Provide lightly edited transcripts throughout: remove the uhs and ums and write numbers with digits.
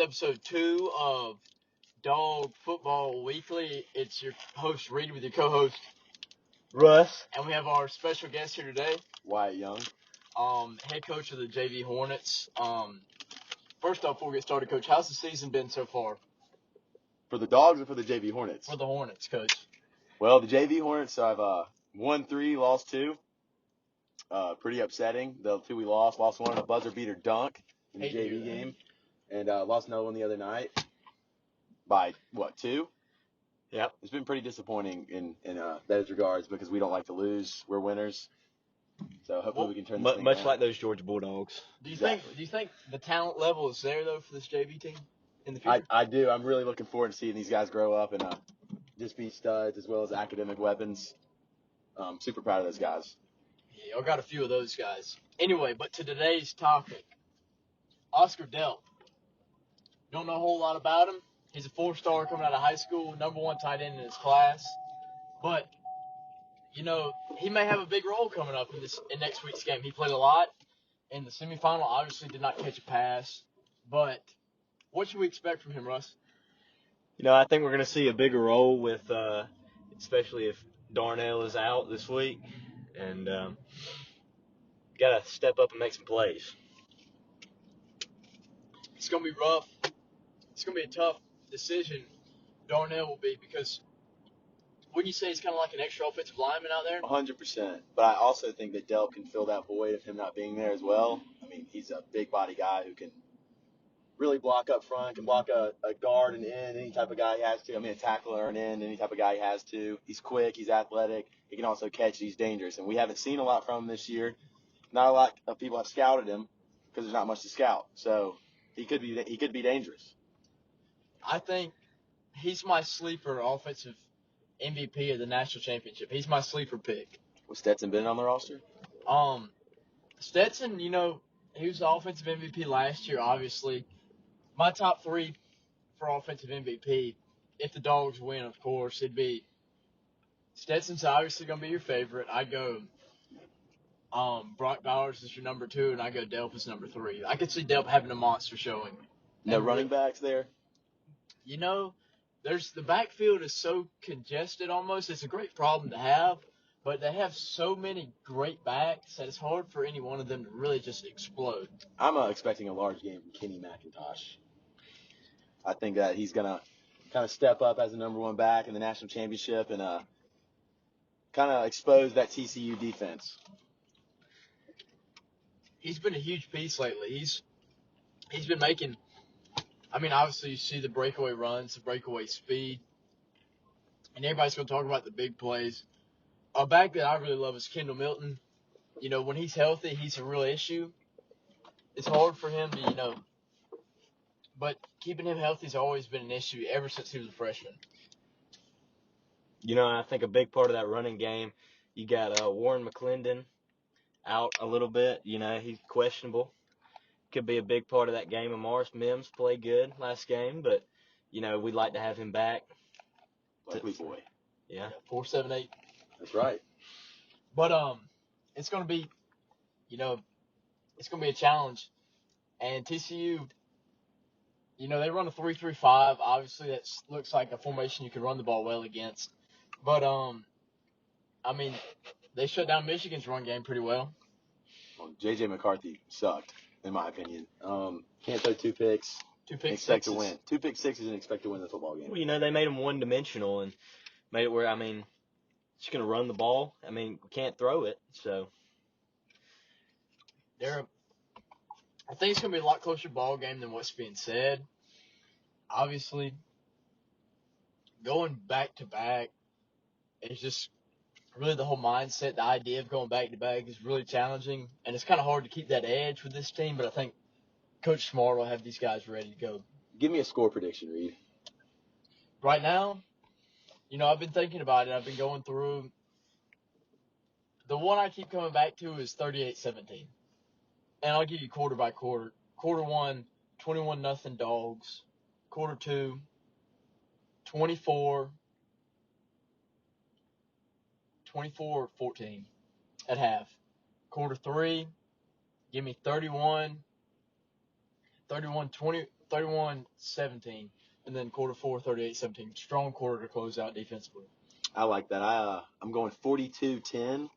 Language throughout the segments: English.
Episode 2 of Dog Football Weekly. It's your host, Reed, with your co-host, Russ. and we have our special guest here today, Wyatt Young. Head coach of the JV Hornets. First off, before we get started, Coach, how's the season been so far? For the Dogs or for the JV Hornets? For the Hornets, Coach. Well, the JV Hornets, I've won 3, lost 2. Pretty upsetting. The 2 we lost one on a buzzer beater dunk in the JV game, and lost another one the other night by 2? Yep. It's been pretty disappointing in those regards because we don't like to lose. We're winners. So hopefully we can turn this thing much around. like those Georgia Bulldogs. Do you think the talent level is there though for this JV team in the future? I do. I'm really looking forward to seeing these guys grow up and just be studs as well as academic weapons. Super proud of those guys. Yeah, I got a few of those guys. Anyway, but to today's topic, Oscar Delp. Don't know a whole lot about him. He's a 4-star coming out of high school, #1 tight end in his class. But, he may have a big role coming up in next week's game. He played a lot in the semifinal. Obviously did not catch a pass. But what should we expect from him, Russ? I think we're going to see a bigger role with, especially if Darnell is out this week. And got to step up and make some plays. It's going to be rough. It's going to be a tough decision, Darnell will be, because wouldn't you say he's kind of like an extra offensive lineman out there? 100%. But I also think that Delp can fill that void of him not being there as well. I mean, he's a big body guy who can really block up front, can block a guard and end, any type of guy he has to. I mean, a tackler and end, any type of guy he has to. He's quick. He's athletic. He can also catch. He's dangerous. And we haven't seen a lot from him this year. Not a lot of people have scouted him because there's not much to scout. So he could be dangerous. I think he's my sleeper offensive MVP of the national championship. He's my sleeper pick. Was Stetson Bennett on the roster? Stetson, he was the offensive MVP last year, obviously. My top 3 for offensive MVP, if the Dogs win, of course, it'd be Stetson's obviously going to be your favorite. I go Brock Bowers is your number 2, and I go Delp as number 3. I could see Delp having a monster showing. No running backs there? There's the backfield is so congested almost. It's a great problem to have, but they have so many great backs that it's hard for any one of them to really just explode. I'm expecting a large game from Kenny McIntosh. I think that he's going to kind of step up as the number 1 back in the national championship and kind of expose that TCU defense. He's been a huge piece lately. He's been making – obviously you see the breakaway runs, the breakaway speed, and everybody's going to talk about the big plays. A back that I really love is Kendall Milton. When he's healthy, he's a real issue. It's hard for him to, but keeping him healthy has always been an issue ever since he was a freshman. I think a big part of that running game, you got Warren McClendon out a little bit. He's questionable. Could be a big part of that game. And Morris Mims played good last game, but, we'd like to have him back. Likely boy. Yeah. 4.78. That's right. But it's going to be, it's going to be a challenge. And TCU, they run a 3-3-5. Obviously, that looks like a formation you can run the ball well against. But, they shut down Michigan's run game pretty well. J.J. McCarthy sucked, in my opinion. Can't throw 2 picks. 2 pick expect sixes. to win. 2 pick sixes and expect to win the football game. Well, they made him one-dimensional and made it where, just going to run the ball. We can't throw it, so. I think it's going to be a lot closer ball game than what's being said. Obviously, going back-to-back is just really the whole mindset, the idea of going back-to-back is really challenging, and it's kind of hard to keep that edge with this team, but I think Coach Smart will have these guys ready to go. Give me a score prediction, Reed. Right now, I've been thinking about it. I've been going through. The one I keep coming back to is 38-17. And I'll give you quarter by quarter. Quarter 1, 21-0 Dogs. Quarter 2, 24-14 at half. Quarter 3, give me 31-20, 31-17, and then quarter 4, 38-17. Strong quarter to close out defensively. I like that. I'm going 42-10.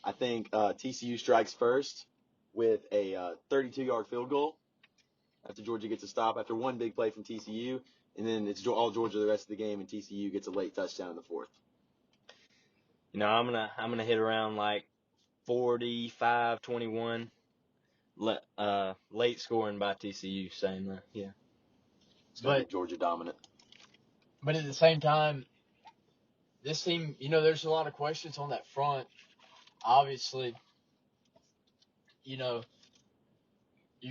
I think TCU strikes first with a 32-yard field goal after Georgia gets a stop after one big play from TCU, and then it's all Georgia the rest of the game, and TCU gets a late touchdown in the fourth. I'm gonna hit around like 45-21. Late scoring by TCU, saying that. Yeah. It's going to be Georgia dominant. But at the same time, this team, there's a lot of questions on that front. Obviously, you're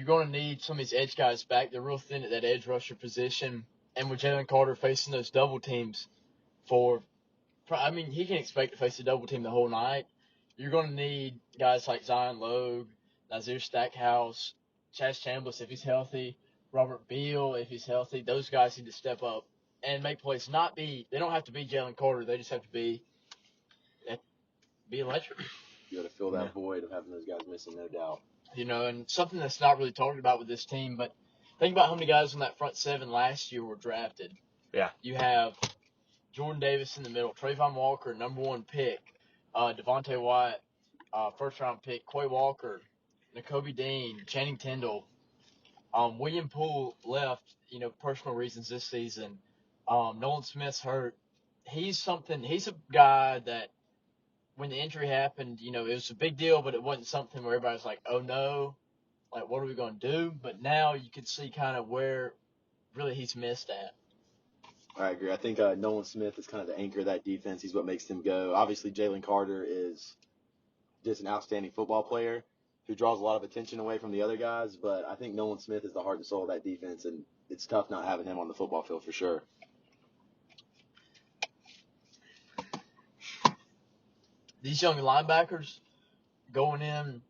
going to need some of these edge guys back. They're real thin at that edge rusher position. And with Jalen Carter facing those double teams he can expect to face a double team the whole night. You're going to need guys like Zion Logue, Nazir Stackhouse, Chaz Chambliss if he's healthy, Robert Beal if he's healthy. Those guys need to step up and make plays. They don't have to be Jalen Carter. They just have to be electric. You got to fill that void of having those guys missing, no doubt. And something that's not really talked about with this team, but think about how many guys on that front seven last year were drafted. Yeah. You have Jordan Davis in the middle, Trayvon Walker, number 1 pick, Devontae Wyatt, first-round pick, Quay Walker, Nakobe Dean, Channing Tindall. William Poole left, personal reasons this season. Nolan Smith's hurt. He's a guy that when the injury happened, it was a big deal, but it wasn't something where everybody's like, oh no, like what are we going to do? But now you can see kind of where really he's missed at. I agree. I think Nolan Smith is kind of the anchor of that defense. He's what makes them go. Obviously, Jalen Carter is just an outstanding football player who draws a lot of attention away from the other guys, but I think Nolan Smith is the heart and soul of that defense, and it's tough not having him on the football field for sure. These young linebackers going in,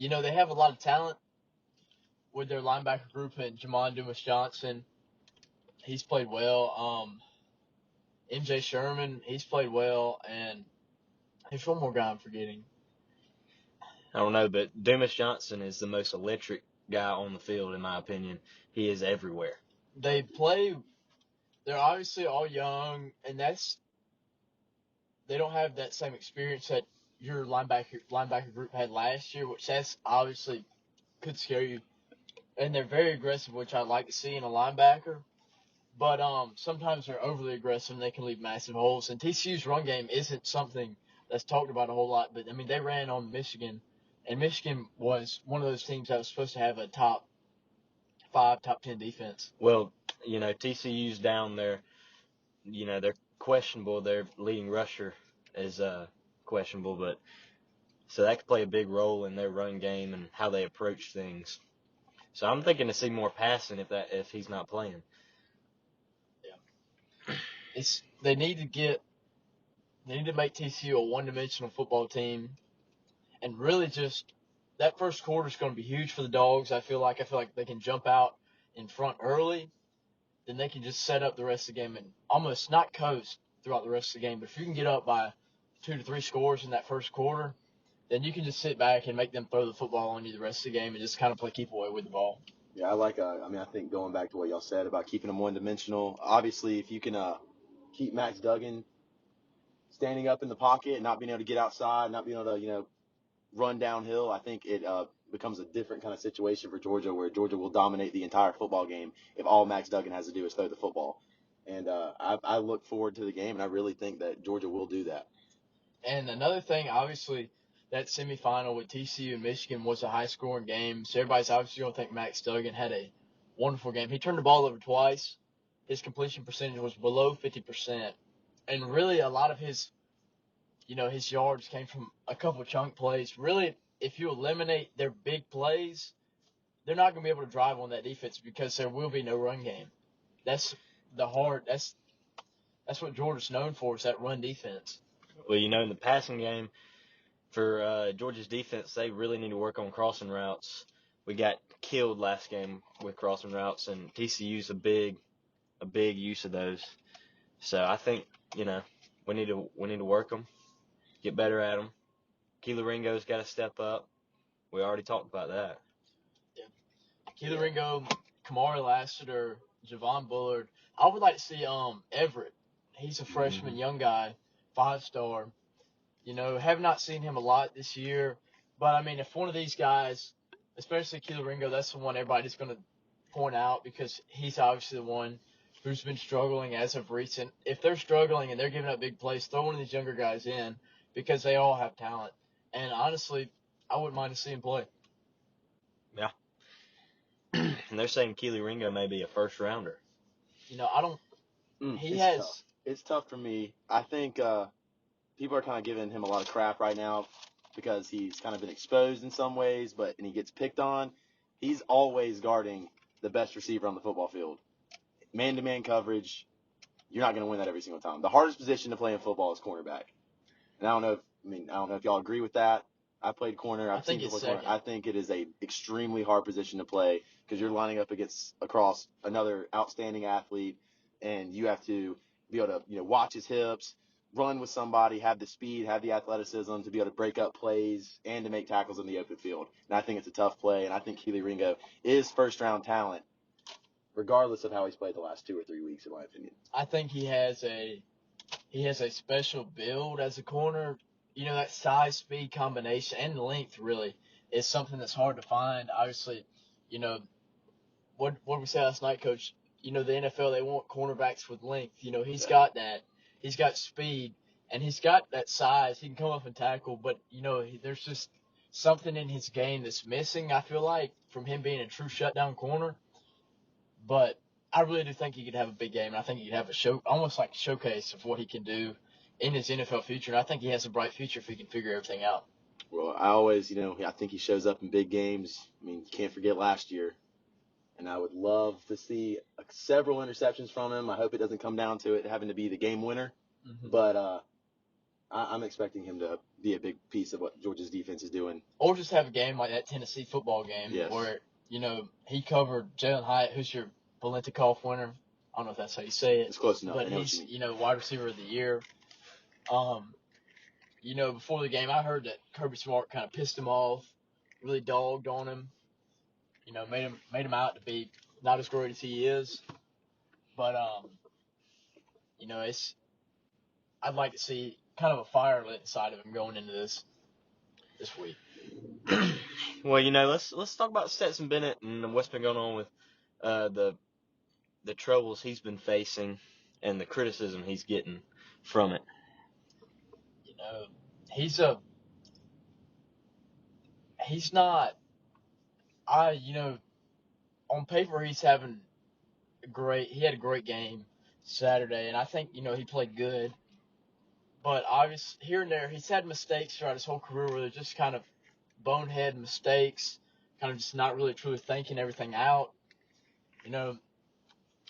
they have a lot of talent with their linebacker group, and Jamon Dumas-Johnson, he's played well. MJ Sherman, he's played well, and there's one more guy I'm forgetting. I don't know, but Dumas-Johnson is the most electric guy on the field, in my opinion. He is everywhere. They're obviously all young, and they don't have that same experience that your linebacker group had last year, which that's obviously could scare you. And they're very aggressive, which I like to see in a linebacker. But sometimes they're overly aggressive and they can leave massive holes. And TCU's run game isn't something that's talked about a whole lot. But, they ran on Michigan. And Michigan was one of those teams that was supposed to have a top 5, top 10 defense. Well, TCU's down there. They're questionable. Their leading rusher is questionable. But so that could play a big role in their run game and how they approach things. So I'm thinking to see more passing if he's not playing. Yeah. They need to make TCU a one-dimensional football team, and really just that first quarter is going to be huge for the Dogs. I feel like they can jump out in front early, then they can just set up the rest of the game and almost not coast throughout the rest of the game. But if you can get up by 2 to 3 scores in that first quarter, then you can just sit back and make them throw the football on you the rest of the game and just kind of play keep away with the ball. Yeah, I think going back to what y'all said about keeping them one-dimensional, obviously if you can keep Max Duggan standing up in the pocket and not being able to get outside, not being able to, run downhill, I think it becomes a different kind of situation for Georgia where Georgia will dominate the entire football game if all Max Duggan has to do is throw the football. And I look forward to the game, and I really think that Georgia will do that. And another thing, obviously, that semifinal with TCU and Michigan was a high-scoring game. So everybody's obviously going to think Max Duggan had a wonderful game. He turned the ball over twice. His completion percentage was below 50%. And really a lot of his yards came from a couple of chunk plays. Really, if you eliminate their big plays, they're not going to be able to drive on that defense because there will be no run game. That's the heart. That's what Georgia's known for, is that run defense. Well, in the passing game, for Georgia's defense, they really need to work on crossing routes. We got killed last game with crossing routes, and TCU's a big use of those. So I think we need to work them, get better at them. Keely Ringo's got to step up. We already talked about that. Yeah, Keely Ringo, Kamari Lassiter, Javon Bullard. I would like to see Everett. He's a freshman, young guy, 5-star. Have not seen him a lot this year. But, I mean, if one of these guys, especially Keely Ringo, that's the one everybody's going to point out because he's obviously the one who's been struggling as of recent. If they're struggling and they're giving up big plays, throw one of these younger guys in because they all have talent. And, honestly, I wouldn't mind to see him play. Yeah. And they're saying Keely Ringo may be a first-rounder. I don't – Tough. It's tough for me. I think people are kind of giving him a lot of crap right now because he's kind of been exposed in some ways, and he gets picked on. He's always guarding the best receiver on the football field. Man-to-man coverage, you're not going to win that every single time. The hardest position to play in football is cornerback. And I don't know if y'all agree with that. I played corner. I've seen people play corner. I think it is a extremely hard position to play because you're lining up across another outstanding athlete, and you have to be able to watch his hips, run with somebody, have the speed, have the athleticism to be able to break up plays and to make tackles in the open field. And I think it's a tough play, and I think Keely Ringo is first-round talent, regardless of how he's played the last 2 or 3 weeks, in my opinion. I think he has a special build as a corner. That size, speed combination, and length really is something that's hard to find. Obviously, what we said last night, Coach, the NFL, they want cornerbacks with length. He's got that. He's got speed, and he's got that size. He can come up and tackle, but, there's just something in his game that's missing, I feel like, from him being a true shutdown corner. But I really do think he could have a big game, and I think he could have almost like a showcase of what he can do in his NFL future. And I think he has a bright future if he can figure everything out. Well, I always, I think he shows up in big games. I mean, you can't forget last year. And I would love to see several interceptions from him. I hope it doesn't come down to it having to be the game winner. Mm-hmm. But I'm expecting him to be a big piece of what Georgia's defense is doing. Or just have a game like that Tennessee football game where, he covered Jalen Hyatt, who's your Biletnikoff winner. I don't know if that's how you say it. It's close enough. But he's, wide receiver of the year. Before the game, I heard that Kirby Smart kind of pissed him off, really dogged on him. Made him out to be not as great as he is. But I'd like to see kind of a fire lit inside of him going into this week. Well, let's talk about Stetson Bennett and what's been going on with the troubles he's been facing and the criticism he's getting from it. He's not. On paper he had a great game Saturday, and I think he played good. But obviously, here and there, he's had mistakes throughout his whole career where they're just kind of bonehead mistakes, kind of just not really truly thinking everything out,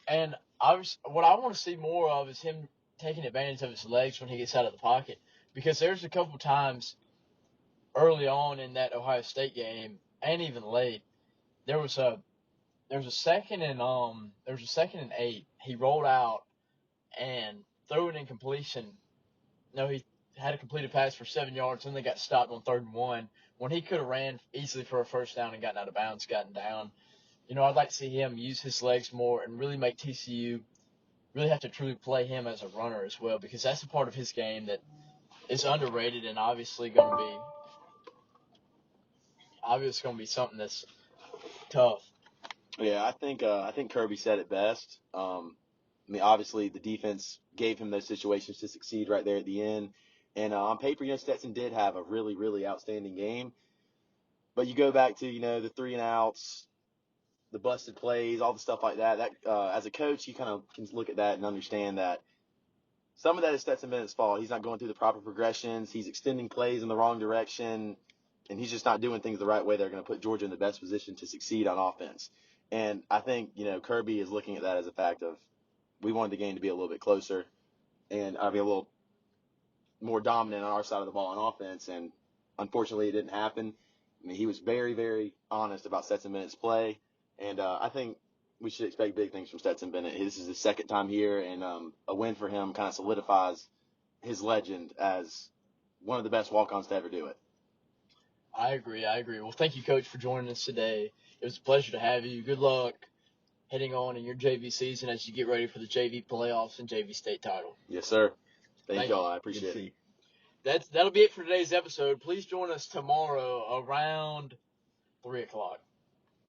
And obviously, what I want to see more of is him taking advantage of his legs when he gets out of the pocket, because there's a couple times early on in that Ohio State game, and even late, there was a second and 8. He rolled out and threw an incompletion. He had a completed pass for 7 yards, and they got stopped on 3rd and 1 when he could have ran easily for a first down and gotten out of bounds, gotten down. I'd like to see him use his legs more and really make TCU really have to truly play him as a runner as well, because that's a part of his game that is underrated and obviously going to be something that's tough. Yeah, I think Kirby said it best. Obviously the defense gave him those situations to succeed right there at the end. And on paper, Stetson did have a really, really outstanding game. But you go back to, the 3 and outs, the busted plays, all the stuff like that. As a coach, you kind of can look at that and understand that some of that is Stetson Bennett's fault. He's not going through the proper progressions. He's extending plays in the wrong direction, and he's just not doing things the right way. They're going to put Georgia in the best position to succeed on offense. And I think, Kirby is looking at that as a fact of we wanted the game to be a little bit closer and be a little more dominant on our side of the ball on offense. And unfortunately, it didn't happen. He was very, very honest about Stetson Bennett's play. And I think we should expect big things from Stetson Bennett. This is his second time here, and a win for him kind of solidifies his legend as one of the best walk-ons to ever do it. I agree. Well, thank you, Coach, for joining us today. It was a pleasure to have you. Good luck heading on in your JV season as you get ready for the JV playoffs and JV state title. Yes, sir. Thank Thank y'all. I Good appreciate to it. see That'll be it for today's episode. Please join us tomorrow around 3 o'clock.